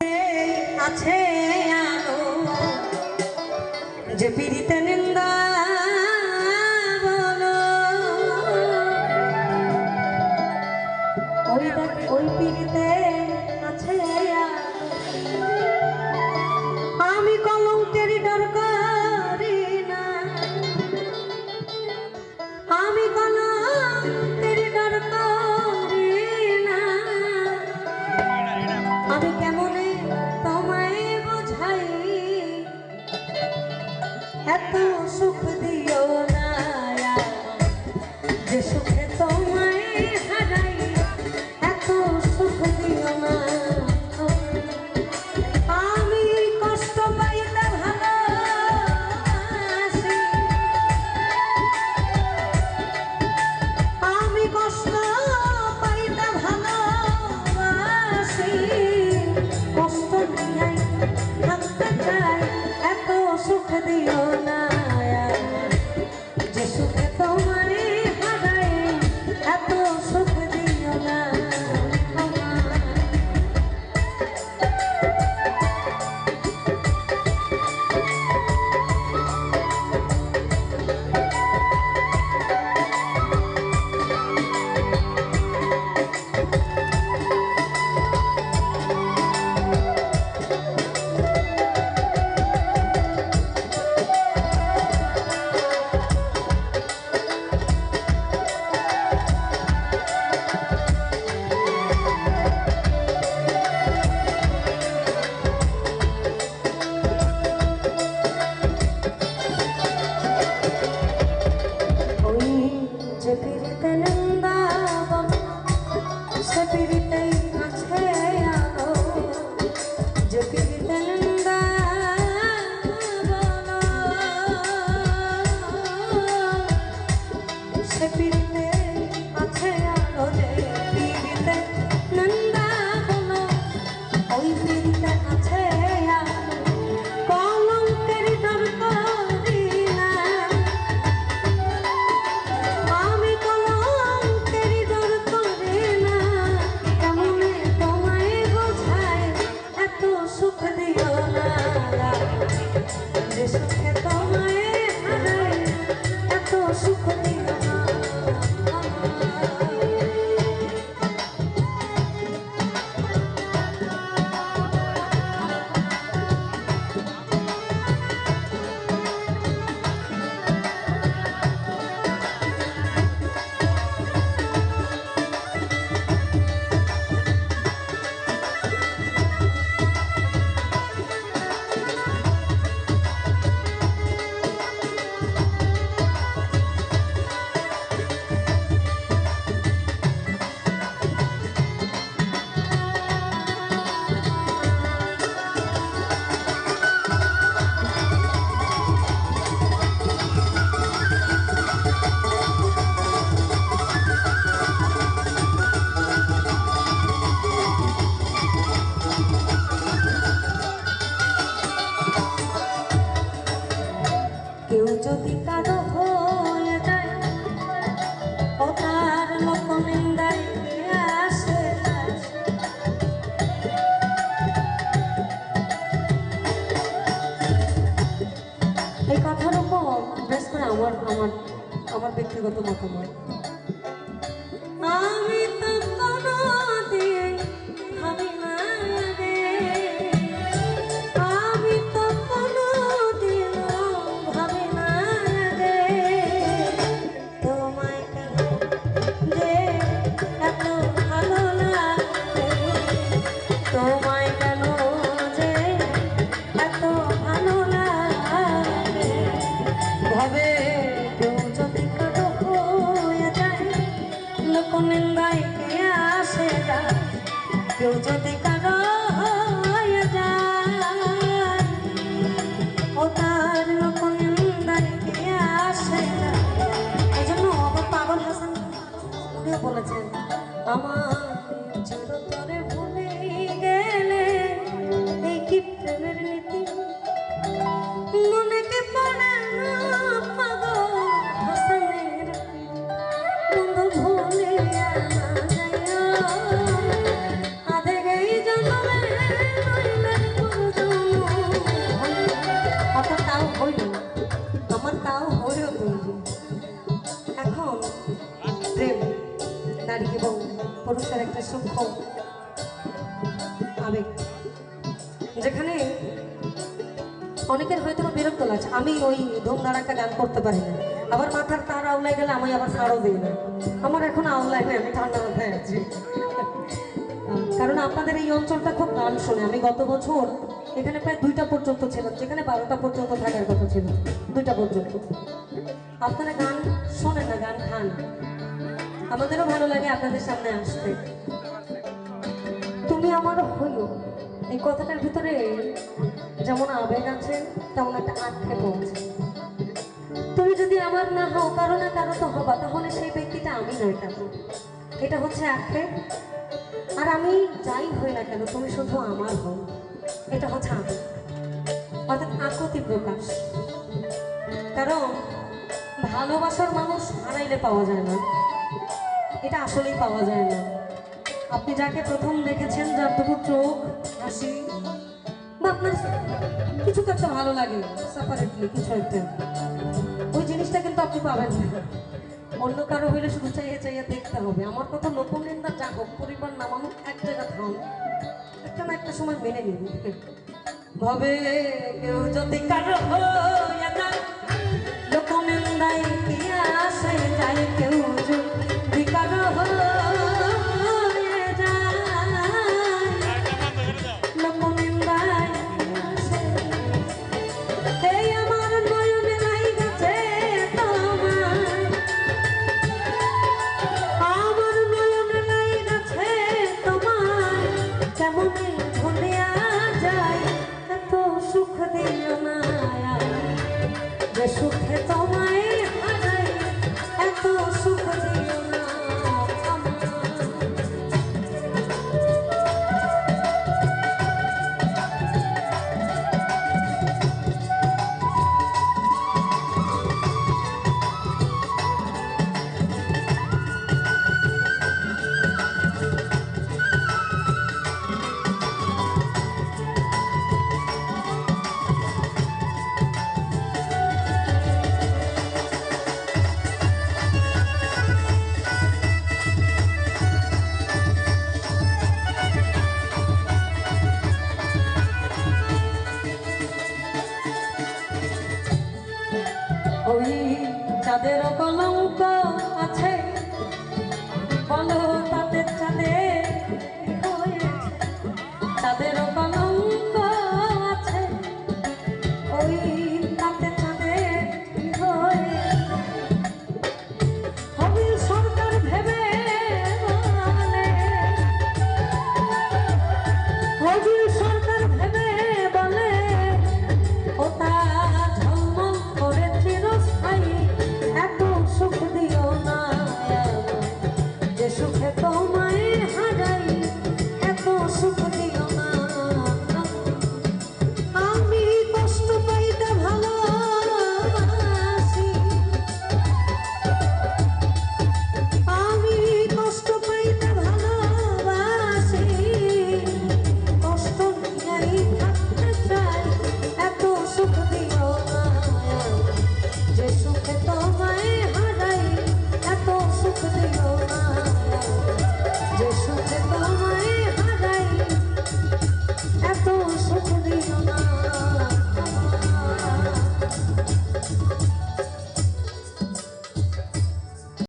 আছে আলো যে পীড়িতে নিন্দা বলো ওই পীড়িতে আছে আমি কলঙ্কের ডর করি না আমি কলঙ্কের ডর করি না আমি কেমনে তোমায় বোঝাই এত সুখ দিও না যে সুখে তোমায় হারাই এত সুখ দিও না আমি কষ্ট পাইতে ভালোবাসি আমি কষ্ট পাইতে ভালোবাসি কষ্ট নিয়ে থাকতে চাই এত সুখ দিও না যে সুখে তোমারে হারাই এত সুখ দিও না যে পীড়িতে নিন্দা বলো সে পীড়িতেই আছে আলো যে পীড়িতে নিন্দা বলো সে পীড়িতে আছে আলো যে পীড়িতে নিন্দা বলো ওই পীড়িতে আছে আলো কলঙ্কের ডর করি না সুখ দিও না যে সুখে তোমায় হারাই এত সুখ দিও না কেউ যদি কারো হয়ে যায় ও তার মতো নিন্দায় আসে এই কথার উপর বেশ করে আমার আমার আমার ব্যক্তিগত মতামত আমি তো কোনোদিন ভাবি না রে আমি তো কোনোদিন ভাবি না রে তোমায় কেন যে এত ভালো লাগে তোমায় কেন যে এত ভালো লাগে ভাবে কেউ যদি কারো হয়ে যেখানে অনেকের হয়তো বিরক্ত লাগছে, আমি ওই ধুমধাড়াক্কা গান করতে পারি না, আবার মাথার তার আওলাই গেলে আমি আবার ছাড়ও দিই না। আমার এখন আওলাই নেই, আমি ঠান্ডা মাথায় আছি। কারণ আপনাদের এই অঞ্চলটা খুব গান শোনে। আমি গত বছর এখানে প্রায় 2টা পর্যন্ত ছিলাম, যেখানে 12টা পর্যন্ত থাকার কথা ছিল, 2টা পর্যন্ত। আপনারা গান শোনেন না, গান খান। আমাদেরও ভালো লাগে আপনাদের সামনে আসতে। তুমি আমার হইও, এই কথাটার ভিতরে যেমন আবেগ আছে তেমন একটা আক্ষেপ আছে। তুমি যদি আমার না হও, কারো না কারো তো হবা, তাহলে সেই ব্যক্তিটা আমি নয় কেন? এটা হচ্ছে আক্ষেপ। আর আমি যাই হই না কেন, তুমি শুধু আমার হও, এটা হচ্ছে আমি, অর্থাৎ আকুতি প্রকাশ। কারণ ভালোবাসার মানুষ হারাইলে পাওয়া যায় না, এটা আসলেই পাওয়া যায় না। আপনি যাকে প্রথম দেখেছেন, যার দুটো চোখ, হাসি, বা আপনার কিছু তো একটা ভালো লাগে সেপারেটলি কিছু একটা, ওই জিনিসটা কিন্তু আপনি পাবেন না। অন্য কারো হইলে শুধু চাইয়ে চাইয়ে দেখতে হবে। আমার কথা লোকনিন্দা যা হোক, পরিবার নামানো এক জায়গা থাম, একটা না একটা সময় মেনে নিবি। ভবে কেউ যদি কারো হইয়া যায়, লোকনিন্দায় কি আসে যায়, কেউ যদি কারো হয়ে যায়, লোকনিন্দায় আসে। এই আমার নয়নে লাই গেছে তোমার, আমার নয়নে লাই গেছে তোমার, কেমনে ভুলিয়া যায়, এত সুখ দিও না, যে সুখে তোমায় হারাই, এত সুখ দিও না আমার। ওই চাঁদের কলঙ্ক আছে, বলো তাদের চাঁদে হয়েছে, চাঁদের কলঙ্ক আছে, ওই তাদের চাঁদে হয়েছে। হবি সরকার ভেবে বলে, হবি সরকার ভেবে বলে, ওটা ঝলমল করে চিরস্থায়ী, এত সুখ দিও না, যে সুখে তোমায় হারাই, এত সুখ দিও না। আমি কষ্ট পাইতে ভালোবাসি, আমি কষ্ট পাইতে ভালোবাসি, কষ্ট নিয়েই থাকতে চাই, এত সুখ দিও না, যে সুখে তোমায় হারাই, এত সুখ দিও না, যে সুখে তোমায় হারাই, এত সুখ